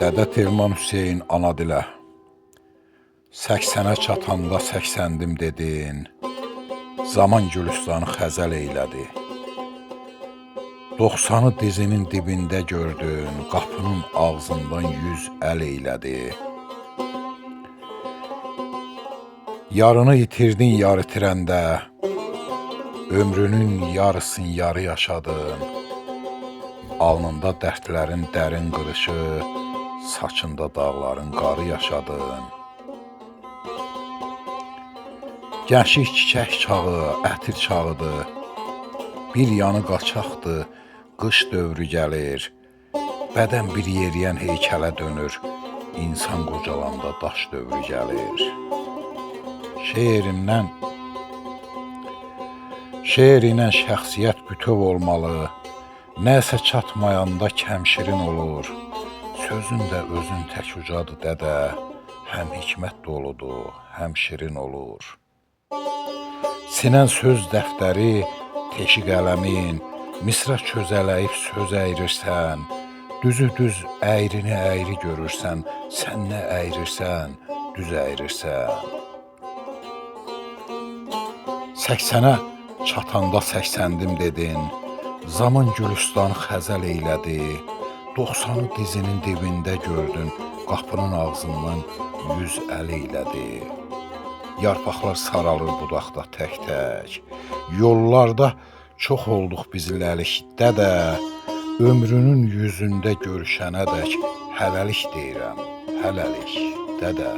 Dədə Teğman Hüseyn ana dilə. 80'ə çatanda 80'dim dedin. Zaman Gülüstanı xəzəl eylədi. 90'ı dizinin dibində gördün. Qapının ağzından 100 əl eylədi. Yarını itirdin yarı tirəndə. Ömrünün yarısın yarı yaşadın. Alnında dərdlərin dərin qırışı, saçında dağların qarı yaşadın. Gənclik çiçək çağı, ətir çağıdır. Bir yanı qaçaqdır, qış dövrü gəlir. Bədən bir yeriyən heykələ dönür. İnsan qocalanda daş dövrü gəlir. Şeirinlə şəxsiyyət bütöv olmalı. Nəsə çatmayanda kəmşirin olur. Sözün də özün tək ucadır dədə. Həm hikmət doludur, həm şirin olur. Sinən söz dəftəri, teşi qələmin, misra çözələyib söz əyrirsən. Düzü düz, əyrini əyri görürsən. Sən nə əyrirsən, düz əyrirsən. 80'ə çatanda 80'dim dedin. Zaman Gülüstanı xəzəl eylədi. 90'ı dizinin dibində gördün. Qapının ağzından 100 əl eylədi. Yarpaqlar saralır budaqda tək-tək. Yollarda çox olduq bizləlik dədə. Ömrünün yüzündə görüşənədək hələlik deyirəm, hələlik dədə.